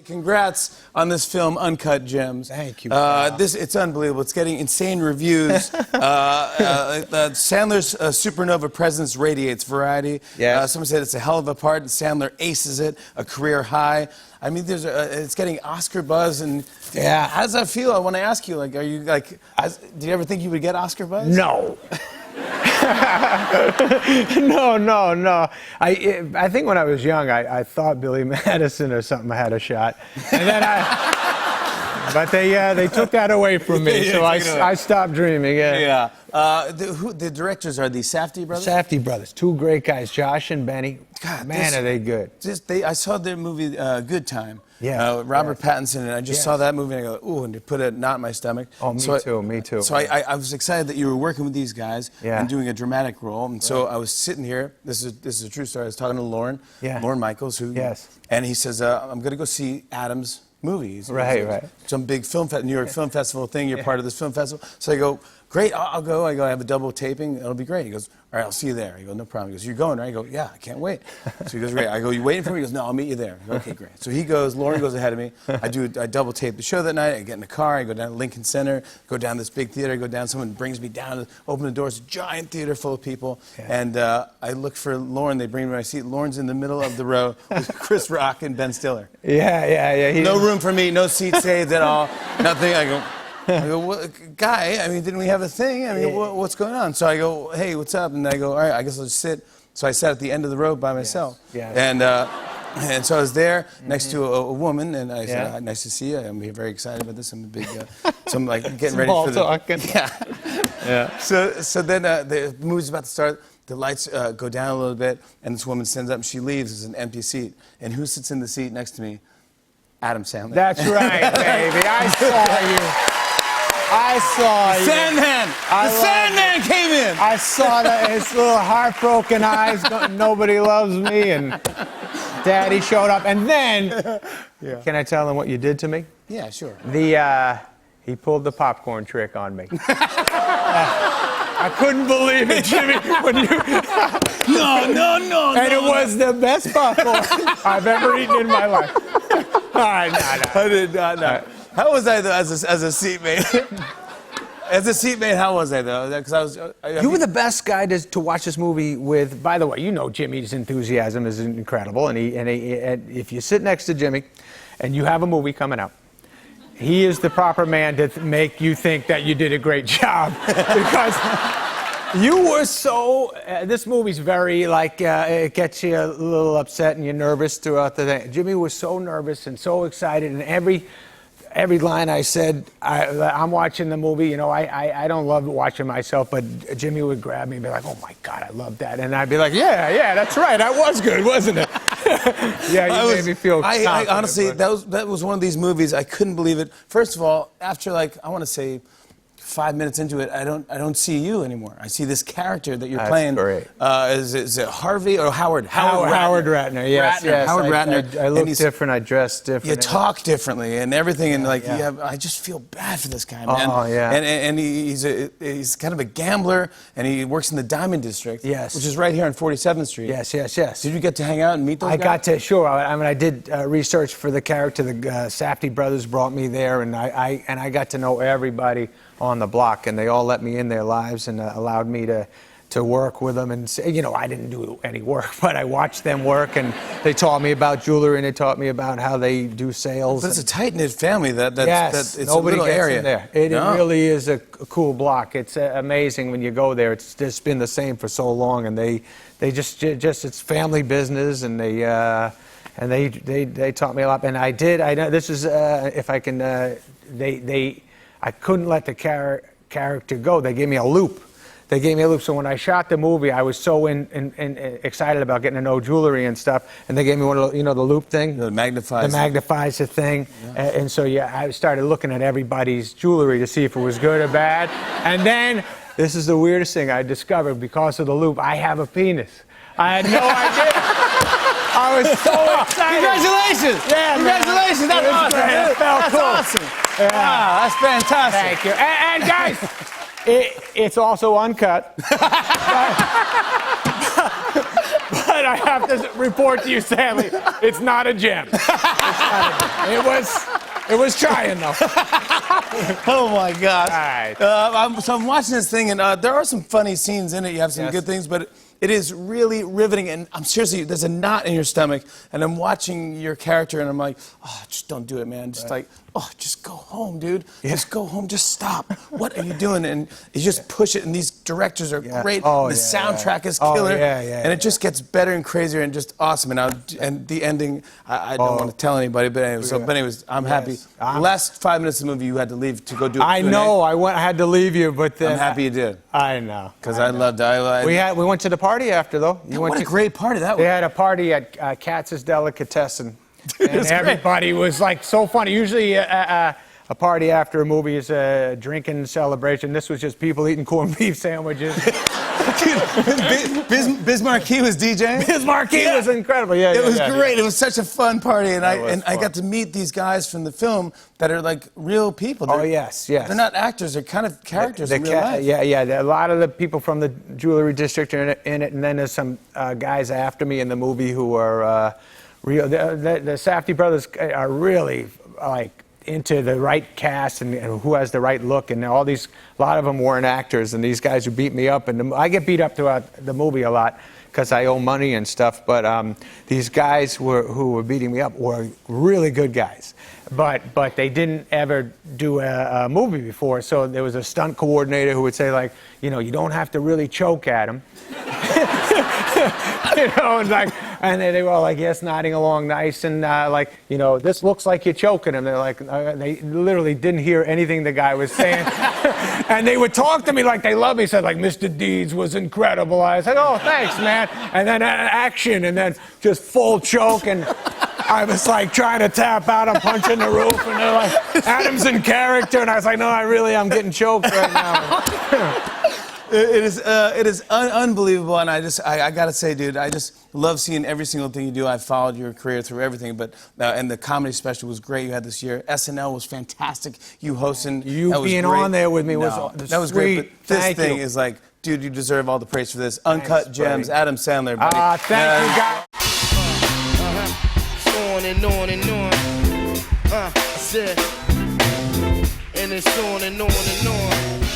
congrats on this film, Uncut Gems. Thank you. It's unbelievable. It's getting insane reviews. Sandler's Supernova presence radiates. Variety. Yeah. Someone said it's a hell of a part, and Sandler aces it, a career high. I mean, it's getting Oscar buzz, and yeah. How does that feel? I want to ask you, like, are you like, did you ever think you would get Oscar buzz? No. No. I think when I was young, I thought Billy Madison or something had a shot, and then but they took that away from me, so I stopped dreaming. Yeah. The directors are the Safdie brothers. Safdie brothers, two great guys, Josh and Benny. God, man, are they good? I saw their movie Good Time. Yeah. Robert Pattinson, and I just saw that movie, and I go, ooh, and it put a knot in my stomach. Oh, me too. So I was excited that you were working with these guys and doing a dramatic role. And so I was sitting here. This is a true story. I was talking to Lorne Michaels, and he says, I'm going to go see Adam's movie. He's some big New York Film Festival thing. You're part of this film festival. So I go, great, I'll go. I go, I have a double taping. It'll be great. He goes, all right, I'll see you there. I go, no problem. He goes, you're going, right? I go, yeah, I can't wait. So he goes, great. I go, you waiting for me? He goes, no, I'll meet you there. I go, okay, great. So he goes, Lauren goes ahead of me. I double tape the show that night. I get in the car. I go down to Lincoln Center, go down this big theater. I go down. Someone brings me down, open the doors, giant theater full of people. And I look for Lauren. They bring me to my seat. Lauren's in the middle of the row with Chris Rock and Ben Stiller. Yeah. No room for me. No seat saved at all. Nothing. I go, guy, I mean, didn't we have a thing? I mean, what's going on? So I go, hey, what's up? And I go, all right, I guess I'll just sit. So I sat at the end of the row by myself. Yes. And so I was there next to a woman, and I said, nice to see you. I'm very excited about this. I'm a big, so I'm like getting ready for the... talking. Yeah. So then the movie's about to start. The lights go down a little bit, and this woman stands up, and she leaves. There's an empty seat. And who sits in the seat next to me? Adam Sandler. That's right, baby. I saw you. Sandman! The Sandman came in! I saw that, his little heartbroken eyes, nobody loves me, and Daddy showed up. And then, can I tell him what you did to me? Yeah, sure. He pulled the popcorn trick on me. I couldn't believe it, Jimmy, when you... No. And it was the best popcorn I've ever eaten in my life. All right, no. I did not know. How was I, though, as a seatmate? As a seatmate, how was I, though? Because you were the best guy to watch this movie with. By the way, you know Jimmy's enthusiasm is incredible, and if you sit next to Jimmy and you have a movie coming out, he is the proper man to make you think that you did a great job. Because you were so... this movie's very, it gets you a little upset and you're nervous throughout the thing. Jimmy was so nervous and so excited, and every line I said, I'm watching the movie, I don't love watching myself, but Jimmy would grab me and be like, oh my God, I love that. And I'd be like, yeah, that's right, that was good, wasn't it? Yeah, you made me feel I honestly, that was one of these movies, I couldn't believe it. First of all, after I want to say 5 minutes into it, I don't see you anymore. I see this character that you're playing. Great. Is it Harvey or Howard? Howard Ratner. Yes. Howard Ratner. I look different. I dress different. You talk differently and everything, and I just feel bad for this guy, man. Oh yeah. And he's kind of a gambler, and he works in the Diamond District. Yes. Which is right here on 47th Street. Yes. Did you get to hang out and meet those guys? I got to. Sure. I mean, I did research for the character. The Safdie brothers brought me there, and I got to know everybody on the block, and they all let me in their lives and allowed me to work with them. And I didn't do any work, but I watched them work, and they taught me about jewelry, and they taught me about how they do sales. But it's a tight-knit family. It's nobody a little gets area in there. It really is a cool block. It's amazing when you go there. It's just been the same for so long, and they just it's family business, and they taught me a lot. And I know this is if I can I couldn't let the character go. They gave me a loop. So when I shot the movie, I was so excited about getting to know jewelry and stuff. And they gave me one of the loop thing. The magnifies. The magnifies the thing. Yeah. And so I started looking at everybody's jewelry to see if it was good or bad. And then, this is the weirdest thing I discovered because of the loop. I have a penis. I had no idea. I was so excited. Congratulations! Yeah, congratulations! That's awesome. That's awesome. Yeah. Wow, that's fantastic. Thank you. And guys, it's also uncut. But I have to report to you, sadly, it's not a gem. It was trying, though. Oh, my gosh. All right. So I'm watching this thing, and there are some funny scenes in it. You have some good things, but it is really riveting, and I'm seriously, there's a knot in your stomach, and I'm watching your character, and I'm like, oh, just don't do it, man. Just like, oh, just go home, dude. Just go home. Just stop. What are you doing? And you just push it, and these directors are great. Oh, the soundtrack is killer. And it just gets better and crazier and just awesome. And the ending, I don't want to tell anybody, but anyways, I'm happy. The last 5 minutes of the movie, you had to leave to go do it. I know. I had to leave you, but I'm happy you did. I know. Because I loved it. We went to the party after, though. What a great party that was. They had a party at Katz's Delicatessen. And everybody was like so funny. Usually a party after a movie is a drinking celebration. This was just people eating corned beef sandwiches. Biz Markie was DJing. Biz Markie was incredible. It was great. It was such a fun party, and I got to meet these guys from the film that are like real people. Yes. They're not actors. They're kind of characters in real life. A lot of the people from the jewelry district are in it, and then there's some guys after me in the movie who are real. The Safdie brothers are really like into the right cast and who has the right look, and a lot of them weren't actors, and these guys who beat me up, and I get beat up throughout the movie a lot because I owe money and stuff, but these guys who were beating me up were really good guys, but they didn't ever do a movie before, so there was a stunt coordinator who would say, like, you don't have to really choke at him. And they were all like, yes, nodding along nice, and this looks like you're choking him. They're like, they literally didn't hear anything the guy was saying. And they would talk to me like they love me. Said, like, Mr. Deeds was incredible. I said, oh, thanks, man. And then action, and then just full choke, and I was like trying to tap out, I'm punching the roof, and they're like, Adam's in character, and I was like, no, I'm getting choked right now. It is unbelievable, and I gotta say, dude, I just love seeing every single thing you do. I followed your career through everything, but and the comedy special was great you had this year. SNL was fantastic. You hosting, you being on there with me was that was great. But this thing is like, dude, you deserve all the praise for this. Uncut Gems, Adam Sandler, buddy. Thank you, guys. On and on and on. I said, and it's on and on and on.